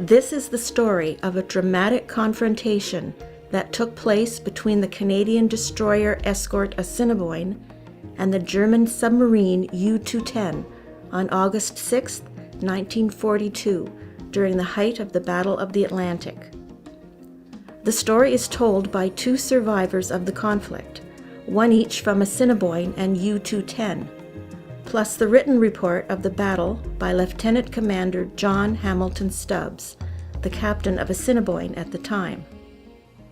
This is the story of a dramatic confrontation that took place between the Canadian destroyer escort Assiniboine and the German submarine U-210 on August 6, 1942, during the height of the Battle of the Atlantic. The story is told by two survivors of the conflict, one each from Assiniboine and U-210, plus the written report of the battle by Lieutenant Commander John Hamilton Stubbs, the captain of Assiniboine at the time.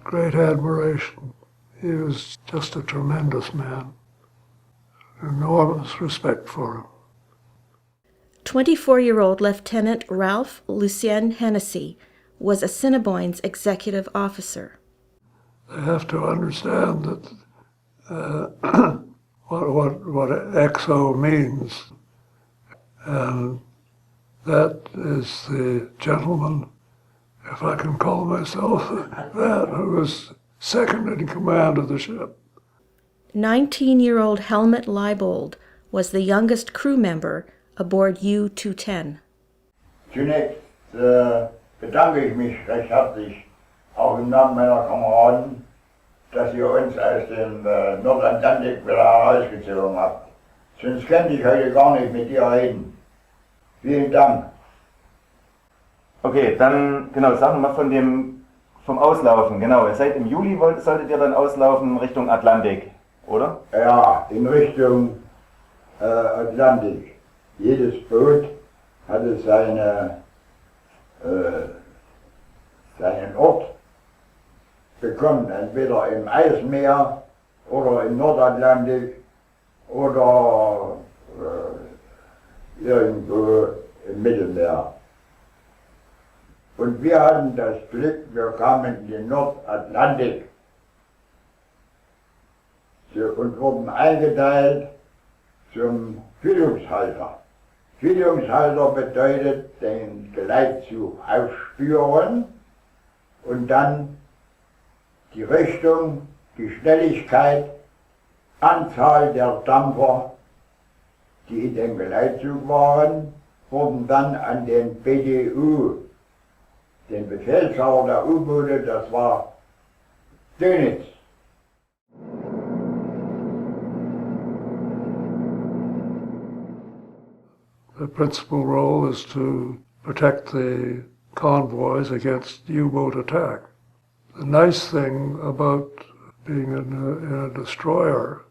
Great admiration. He was just a tremendous man. Enormous respect for him. 24-year-old Lieutenant Ralph Hennessy was Assiniboine's executive officer. They have to understand that what XO means, and that is the gentleman, if I can call myself that, who was second in command of the ship. 19-year-old Hellmut Liebold was the youngest crew member aboard U-210. Zunächst bedanke ich mich recht herzlich, auch im Namen meiner Kameraden, dass ihr uns aus dem Nordatlantik wieder herausgezogen habt. Sonst könnte ich heute gar nicht mit dir reden. Vielen Dank. Okay, dann genau, sagen wir mal vom Auslaufen. Genau, ihr seid im Juli, solltet ihr dann auslaufen Richtung Atlantik, oder? Ja, in Richtung Atlantik. Jedes Boot hatte seinen Ort bekommen, entweder im Eismeer oder im Nordatlantik oder irgendwo im Mittelmeer. Und wir hatten das Glück, wir kamen in den Nordatlantik und wurden eingeteilt zum Füllungshalter. Füllungshalter bedeutet, den Geleitzug aufspüren und dann die Richtung, die Schnelligkeit, Anzahl der Dampfer, die in dem Geleitzug waren, wurden dann an den BDU, den Befehlshaber der U-Boote, das war Dönitz. The principal role is to protect the convoys against U-boat attack. The nice thing about being in a destroyer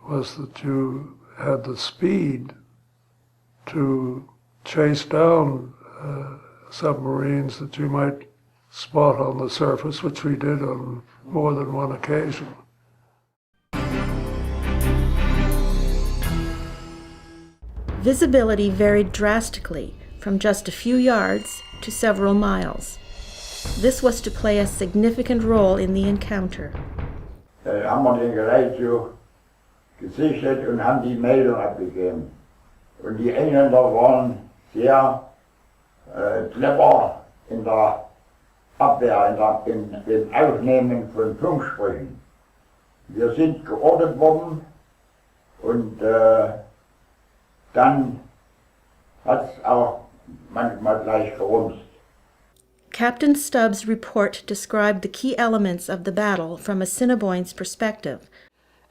was that you had the speed to chase down submarines that you might spot on the surface, which we did on more than one occasion. Visibility varied drastically from just a few yards to several miles. This was to play a significant role in the encounter. Haben wir den Geleitzug gesichtet und haben die Meldung abgegeben. Und die Engländer waren sehr clever in der Abwehr, im Aufnehmen von Funksprüchen. Wir sind geortet worden und dann hat es auch manchmal gleich gerumst. Captain Stubbs' report described the key elements of the battle from Assiniboine's perspective.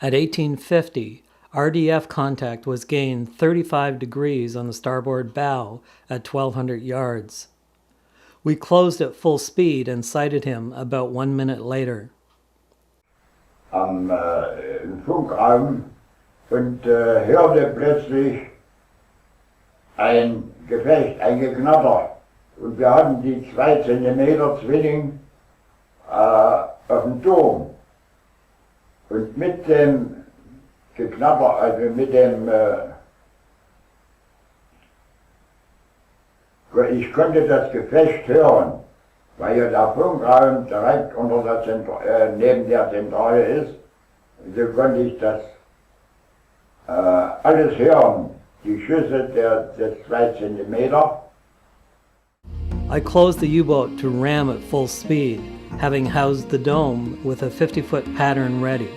At 1850, RDF contact was gained 35 degrees on the starboard bow at 1,200 yards. We closed at full speed and sighted him about 1 minute later. Am Funkraum und hörte plötzlich ein Gefecht, ein Geknatter. Und wir hatten die 2 Zentimeter Zwilling auf dem Turm. Und mit dem Geknatter, also mit dem, ich konnte das Gefecht hören, weil ja der Funkraum direkt unter der neben der Zentrale ist. So konnte ich das alles hören, die Schüsse des 2 Zentimeter. I closed the U-boat to ram at full speed, having housed the dome with a 50-foot pattern ready.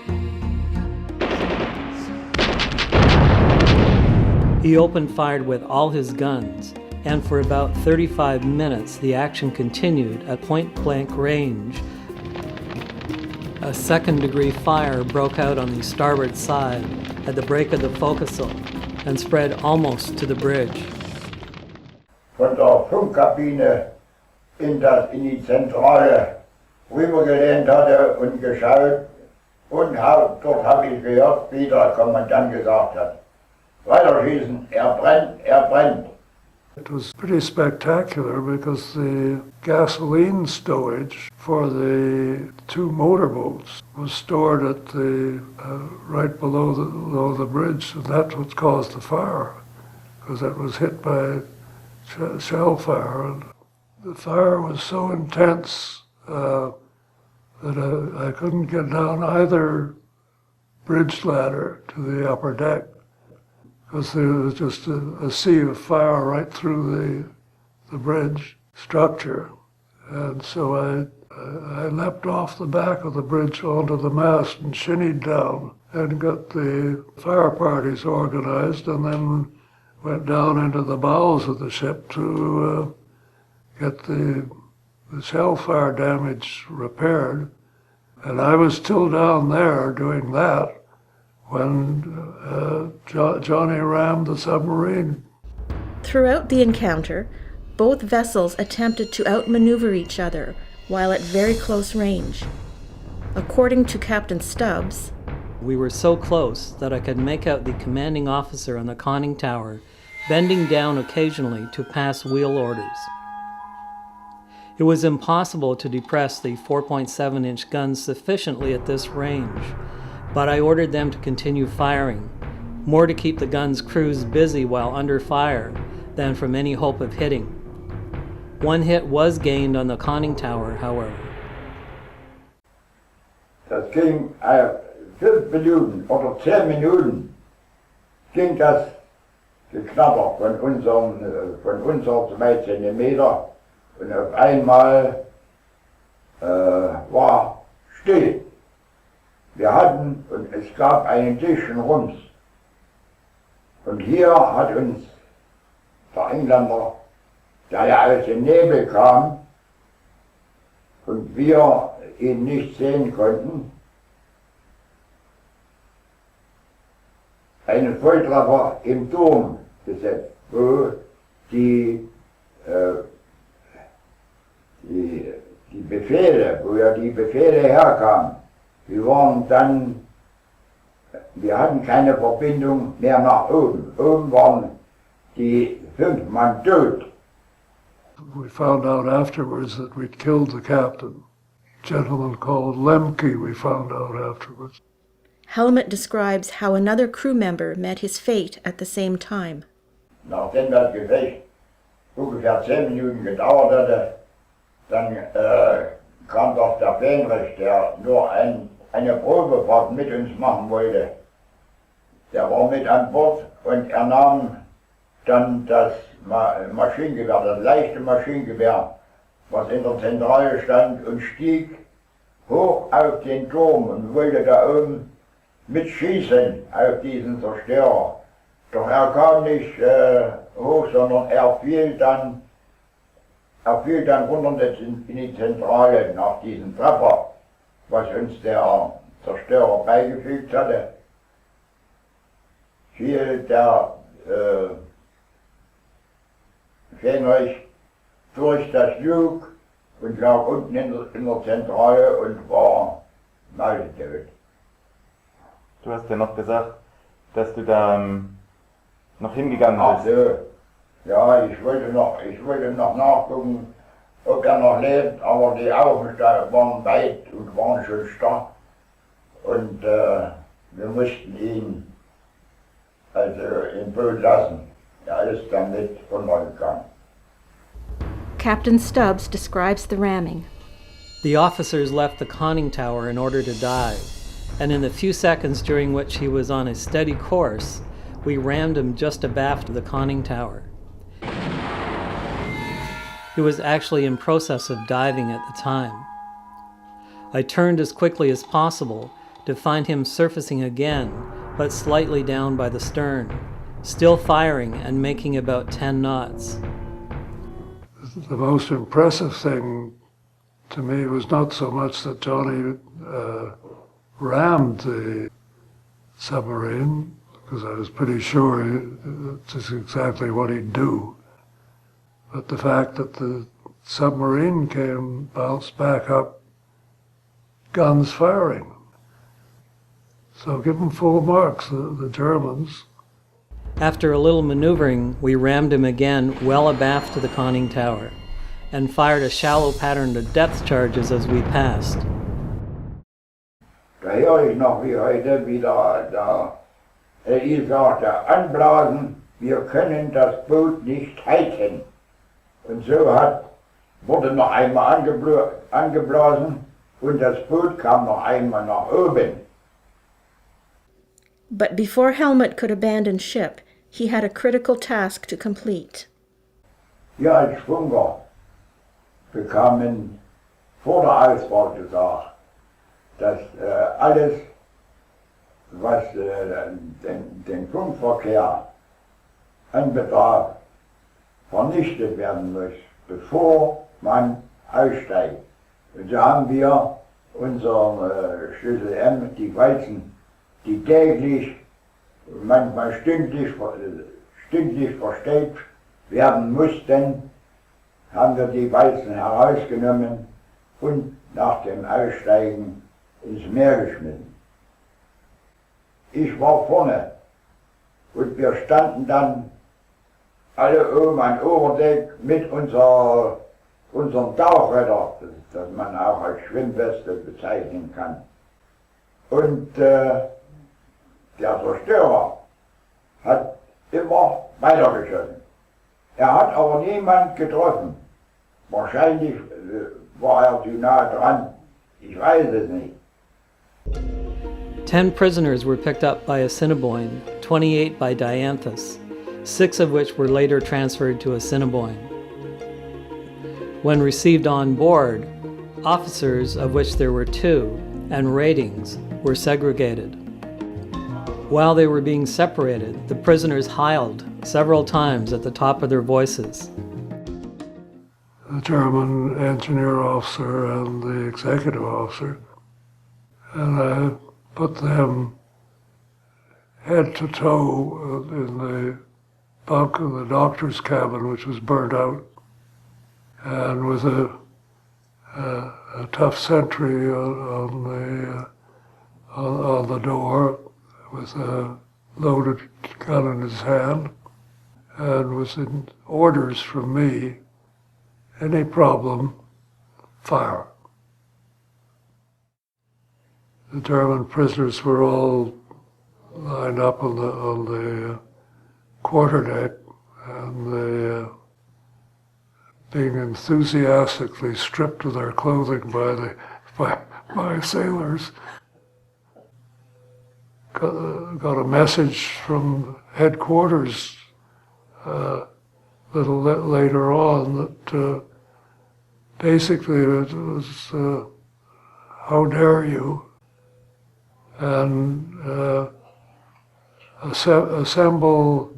He opened fire with all his guns, and for about 35 minutes the action continued at point-blank range. A second-degree fire broke out on the starboard side at the break of the forecastle and spread almost to the bridge. Von der Funkkabine in die Zentrale rübergelehnt hatte und geschaut und dort habe ich gehört, wie der Kommandant gesagt hat, weiterschießen, er brennt, er brennt. It was pretty spectacular because the gasoline stowage for the two motorboats was stored at the right below the bridge, and that's what caused the fire, because it was hit by shell fire. And the fire was so intense that I couldn't get down either bridge ladder to the upper deck, because there was just a sea of fire right through the bridge structure. And so I leapt off the back of the bridge onto the mast and shinnied down and got the fire parties organized, and then went down into the bowels of the ship to get the shell fire damage repaired. And I was still down there doing that when Johnny rammed the submarine. Throughout the encounter, both vessels attempted to outmaneuver each other while at very close range. According to Captain Stubbs, we were so close that I could make out the commanding officer on the conning tower bending down occasionally to pass wheel orders. It was impossible to depress the 4.7-inch guns sufficiently at this range, but I ordered them to continue firing, more to keep the guns' crews busy while under fire than from any hope of hitting. One hit was gained on the conning tower, however. Das ging 5 Minuten oder 10 Minuten ging das Geknabber von unserer 2 Zentimeter, und auf einmal war still. Wir hatten, und es gab einen tiefen Rums. Und hier hat uns der Engländer, der ja aus dem Nebel kam und wir ihn nicht sehen konnten, einen Volltreffer im Turm gesetzt, wo die Befehle, wo ja die Befehle herkamen. Wir hatten keine Verbindung mehr nach oben. Oben waren die 5 Mann tot. We found out afterwards that we'd killed the captain. A gentleman called Lemke, we found out afterwards. Hellmut describes how another crew member met his fate at the same time. Nachdem das Gefecht ungefähr 10 Minuten gedauert hatte, dann kam doch der Fähnrich, der nur eine Probefahrt mit uns machen wollte. Der war mit an Bord und er nahm dann das Maschinengewehr, das leichte Maschinengewehr, was in der Zentrale stand, und stieg hoch auf den Turm und wollte da oben mitschießen auf diesen Zerstörer. Doch er kam nicht hoch, sondern er fiel dann runter in die Zentrale nach diesem Treffer, was uns der Zerstörer beigefügt hatte. Fiel der Fähnrich durch das Flug und lag unten in der Zentrale und war mausetot. Du hast ja noch gesagt, dass du da noch hingegangen bist. Ach so, ja, ich wollte noch nachgucken, ob er noch lebt, aber die Augen waren weit und waren schon starr. Und wir mussten ihn also im Boot lassen. Er ist dann mit runtergegangen. Captain Stubbs describes the ramming. The officers left the conning tower in order to dive, and in the few seconds during which he was on a steady course, we rammed him just abaft the conning tower. He was actually in process of diving at the time. I turned as quickly as possible to find him surfacing again, but slightly down by the stern, still firing and making about 10 knots. the most impressive thing to me was not so much that Johnny rammed the submarine, because I was pretty sure it's exactly what he'd do, but the fact that the submarine bounced back up, guns firing. So give them full marks, the Germans. After a little maneuvering, we rammed him again well abaft to the conning tower and fired a shallow pattern of depth charges as we passed. Da höre ich noch wie heute wieder die sagte, anblasen, wir können das Boot nicht halten. Und so wurde noch einmal angeblasen und das Boot kam noch einmal nach oben. But before Hellmut could abandon ship, he had a critical task to complete. Wir als Schwunger bekamen vor der Ausfahrt gesagt, dass alles, was den Funkverkehr anbetraf, vernichtet werden muss, bevor man aussteigt. Und so haben wir unseren Schlüssel M, die Walzen, die täglich, manchmal stündlich verstellt werden mussten, haben wir die Walzen herausgenommen und nach dem Aussteigen ins Meer geschmissen. Ich war vorne und wir standen dann alle oben an Oberdeck mit unserem Tauchretter, das man auch als Schwimmweste bezeichnen kann. Und der Zerstörer hat immer weitergeschossen. Er hat aber niemand getroffen. Wahrscheinlich war er zu nah dran. Ich weiß es nicht. 10 prisoners were picked up by Assiniboine, 28 by Dianthus, 6 of which were later transferred to Assiniboine. When received on board, officers, of which there were 2, and ratings were segregated. While they were being separated, the prisoners howled several times at the top of their voices. The German engineer officer and the executive officer, and I put them head to toe in the bunk of the doctor's cabin, which was burnt out, and with a tough sentry on the door, with a loaded gun in his hand, and was in orders from me, any problem, fire. The German prisoners were all lined up on the quarterdeck, and they, being enthusiastically stripped of their clothing by sailors, got a message from headquarters a little later on that basically it was, how dare you, and assemble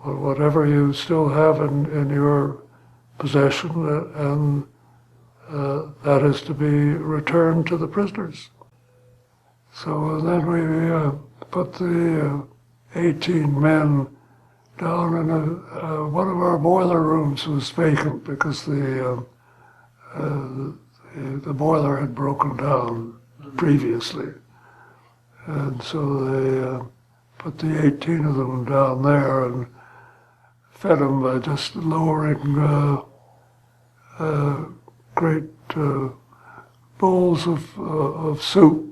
whatever you still have in your possession, and that is to be returned to the prisoners. So then we put the 18 men down in one of our boiler rooms was vacant because the boiler had broken down previously. And so they put the 18 of them down there and fed them by just lowering great bowls of soup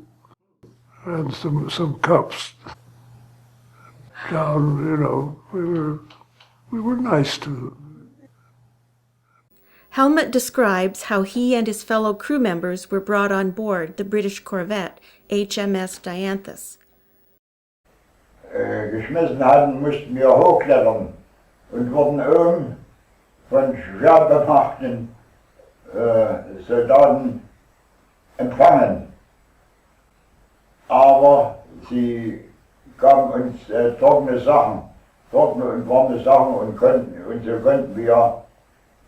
and some cups down. You know, we were nice to them. Hellmut describes how he and his fellow crew members were brought on board the British corvette HMS Dianthus. Geschmissen hatten, mussten wir hochklettern und wurden oben von schwer bewaffneten Soldaten empfangen. Aber sie gaben uns trockene und warme Sachen und so konnten wir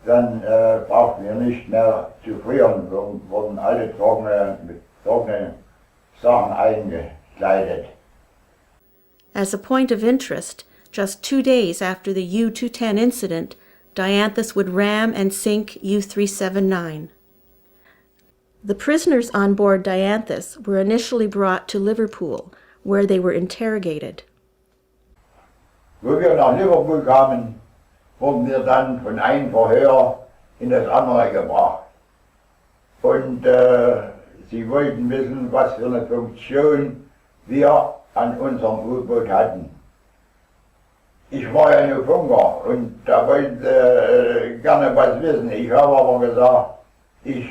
dann brauchten wir nicht mehr zu frieren, wurden alle mit trockenen Sachen eingekleidet. As a point of interest, just 2 days after the U-210 incident, Dianthus would ram and sink U-379. The prisoners on board Dianthus were initially brought to Liverpool, where they were interrogated. Wo wir nach Liverpool kamen, wurden wir dann von einem Verhör in das andere gebracht. Und sie wollten wissen, was für eine Funktion wir an unserem U-Boot hatten. Ich war ja nur Funker und da wollte gerne was wissen. Ich habe aber gesagt, ich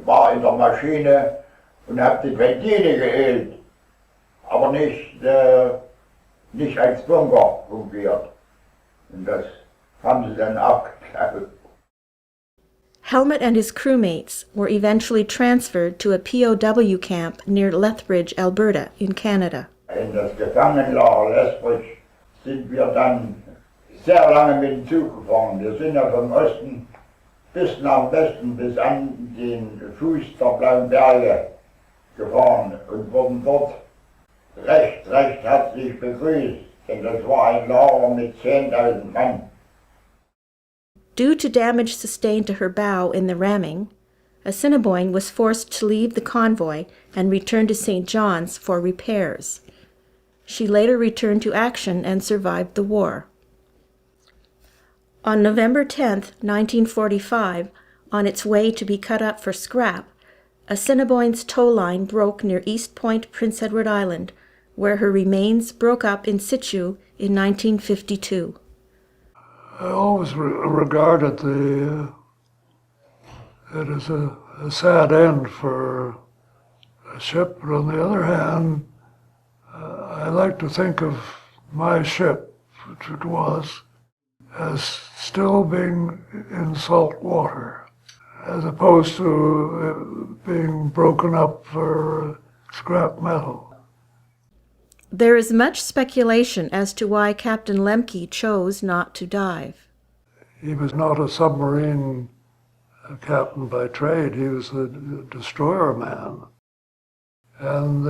war in der Maschine und habe die Ventile geölt, aber nicht als Funker fungiert. Und das haben sie dann abgeklappt. Hellmut and his crewmates were eventually transferred to a POW camp near Lethbridge, Alberta, in Canada. In das Gefangenenlager Lethbridge sind wir dann sehr lange mit dem Zug gefahren. Wir sind ja vom Osten bis nach Westen, bis an den Fuß der Blauen Berge gefahren und wurden dort recht herzlich begrüßt. Denn das war ein Lager mit 10.000 Mann. Due to damage sustained to her bow in the ramming, Assiniboine was forced to leave the convoy and return to St. John's for repairs. She later returned to action and survived the war. On November 10, 1945, on its way to be cut up for scrap, Assiniboine's tow line broke near East Point, Prince Edward Island, where her remains broke up in situ in 1952. I always regarded it as a sad end for a ship, but on the other hand, I like to think of my ship, which it was, as still being in salt water, as opposed to being broken up for scrap metal. There is much speculation as to why Captain Lemke chose not to dive. He was not a submarine captain by trade. He was a destroyer man. And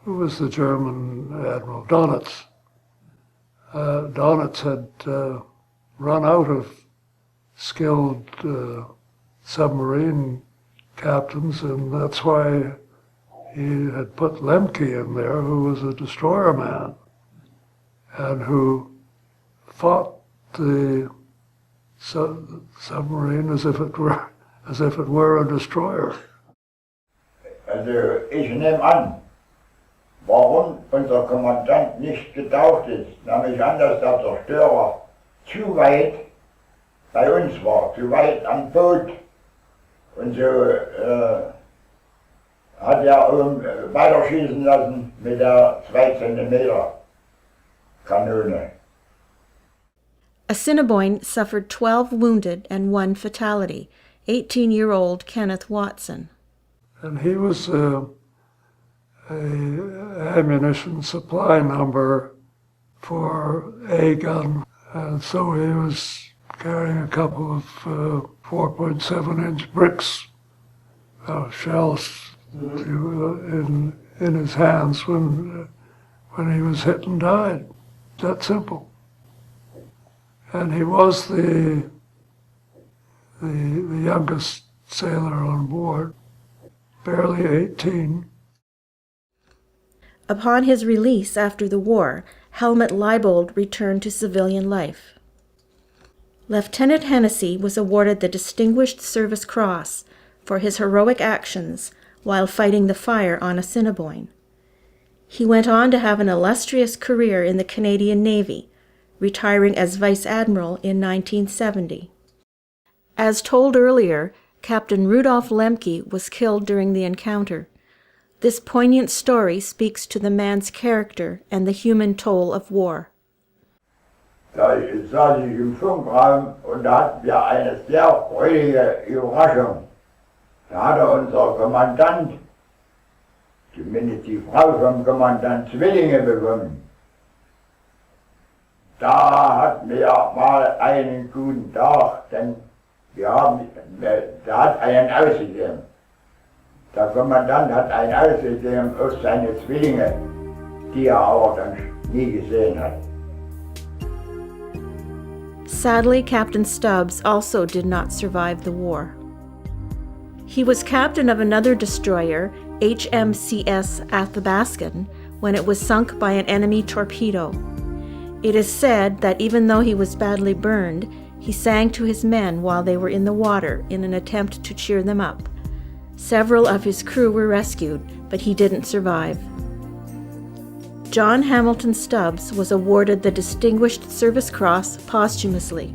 who was the German Admiral? Donitz. Donitz had run out of skilled submarine captains, and that's why he had put Lemke in there, who was a destroyer man, and who fought the submarine as if it were a destroyer. Also ich nehme an, warum unser Kommandant nicht getaucht ist, nämlich an, dass der Zerstörer zu weit bei uns war, zu weit am Boot. Und so hat weiterschießen lassen mit der 2 cm Kanone. Assiniboine suffered 12 wounded and 1 fatality, 18-year-old Kenneth Watson. And he was a ammunition supply number for a gun, and so he was carrying a couple of 4.7-inch bricks, shells, in his hands when he was hit and died. That simple. And he was the youngest sailor on board, barely 18. Upon his release after the war, Hellmut Liebold returned to civilian life. Lieutenant Hennessy was awarded the Distinguished Service Cross for his heroic actions while fighting the fire on Assiniboine. He went on to have an illustrious career in the Canadian Navy, retiring as Vice-Admiral in 1970. As told earlier, Captain Rudolf Lemke was killed during the encounter. This poignant story speaks to the man's character and the human toll of war. Da saß ich im Funkraum und da hatten wir eine sehr freudige Überraschung. Da hatte unser Kommandant, zumindest die Frau vom Kommandant, Zwillinge bekommen. Da hatten wir mal einen guten Tag, denn der hat einen ausgegeben. Der Kommandant hat einen ausgegeben auf seine Zwillinge, die er aber dann nie gesehen hat. Sadly, Captain Stubbs also did not survive the war. He was captain of another destroyer, HMCS Athabaskan, when it was sunk by an enemy torpedo. It is said that even though he was badly burned, he sang to his men while they were in the water in an attempt to cheer them up. Several of his crew were rescued, but he didn't survive. John Hamilton Stubbs was awarded the Distinguished Service Cross posthumously.